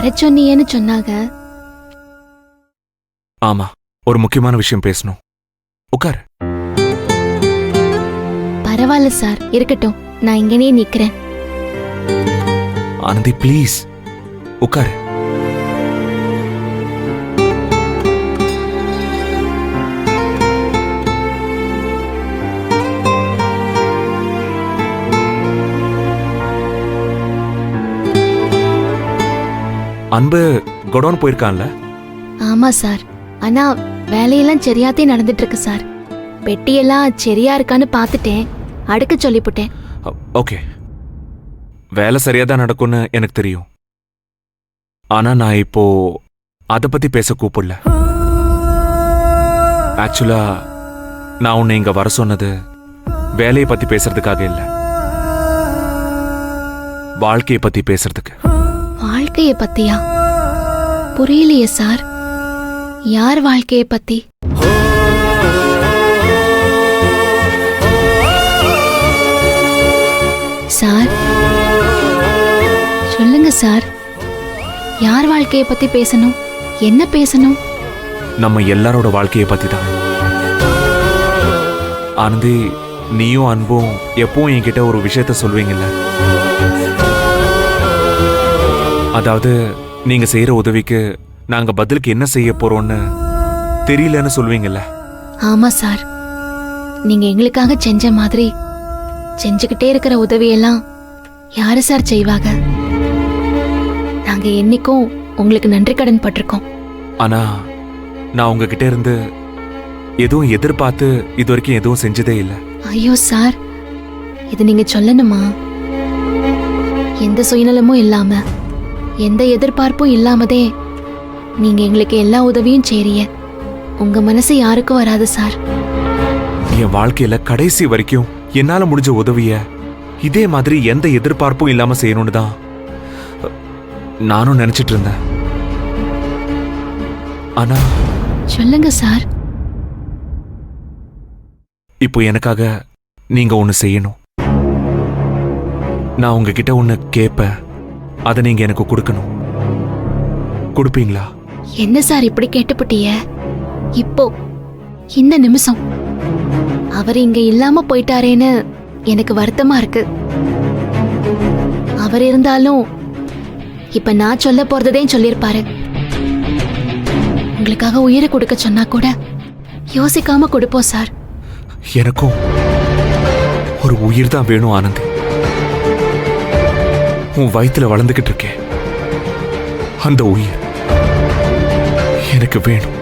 வர சொன்னியேன்னு சொன்னாங்க. ஆமா, ஒரு முக்கியமான விஷயம் பேசணும். உட்கார். பரவாயில்ல சார், இருக்கட்டும், நான் இங்கனே நிக்கிறேன். ஆனந்தி ப்ளீஸ் உட்கார். அன்பு கொடோன் போயிருக்கான்ல? ஆமா சார், ஆனா வேலையெல்லாம் சரியாத்தே நடந்துட்டு இருக்கு சார். பெட்டியெல்லாம் சரியா இருக்கான்னு பார்த்துட்டேன், அடுக்க சொல்லிவிட்டேன். ஓகே, வேலை சரியா தான் நடக்கும்னு எனக்கு தெரியும். ஆனா நான் இப்போ அதை பத்தி பேச கூப்பிடல. ஆக்சுவலா நான் உன்னை இங்க வர சொன்னது வேலையை பத்தி பேசுறதுக்காக இல்ல, வாழ்க்கையை பத்தி பேசுறதுக்கு. வாழ்க்கைய பத்தியா? புரியலையே சார், யார் வாழ்க்கைய பத்தி? சார் சொல்லுங்க சார், யார் வாழ்க்கைய பத்தி பேசணும்? என்ன பேசணும்? நம்ம எல்லாரோட வாழ்க்கையை பத்தி தான். ஆனந்தி, நீயும் அன்பும் எப்பவும் என்கிட்ட ஒரு விஷயத்த சொல்வீங்கல்ல, அதாவது நீங்க செய்யற உதவிக்கு நாங்க பதிலுக்கு என்ன செய்ய போறோம்னு தெரியலன்னு சொல்வீங்கல்ல. ஆமா சார், நீங்க எங்களுக்காக செஞ்ச மாதிரி செஞ்சுக்கிட்டே இருக்கிற உதவியெல்லாம் யாரு சார் செய்வாங்க? நாங்க என்னைக்கும் உங்களுக்கு நன்றி கடன் பட்டிருக்கோம். ஆனா நான் உங்ககிட்ட இருந்து எதுவும் எதிர்பார்த்து இது வரைக்கும் எதுவும் செஞ்சதே இல்லை. ஐயோ சார், இது நீங்க சொல்லணுமா? எந்த சுயநலமும் இல்லாம, எந்த எதிர்பார்ப்பும் இல்லாமதே நீங்க எங்களுக்கு எல்லா உதவியும் செய்றீங்க. உங்க மனசு யாருக்கும் வராது சார். என் வாழ்க்கையில கடைசி வரைக்கும் என்னால முடிஞ்ச உதவிய இதே மாதிரி எந்த எதிர்பார்ப்பும் இல்லாம செய்யணும்னு தான் நானும் நினைச்சிட்டு இருந்தேன். ஆனா சொல்லுங்க சார். இப்போ எனக்காக நீங்க ஒண்ணு செய்யணும். நான் உங்ககிட்ட ஒண்ணு கேட்பேன், அதை நீங்க எனக்கு கொடுக்கணும். கொடுப்பீங்களா? என்ன சார் இப்படி கேட்டுப்பட்டிய? இப்போ இந்த நிமிஷம் அவர் இங்க இல்லாம போயிட்டாரேன்னு எனக்கு வருத்தமா இருக்கு. அவர் இருந்தாலும் இப்ப நான் சொல்ல போறதே சொல்லிருப்பாரு. உங்களுக்காக உயிரை கொடுக்க சொன்னா கூட யோசிக்காம கொடுப்போம் சார். எனக்கும் ஒரு உயிர் தான் வேணும் ஆனந்தி. உன் வயித்துல வளர்ந்துகிட்டு இருக்கேன், அந்த உயிர் எனக்கு வேணும்.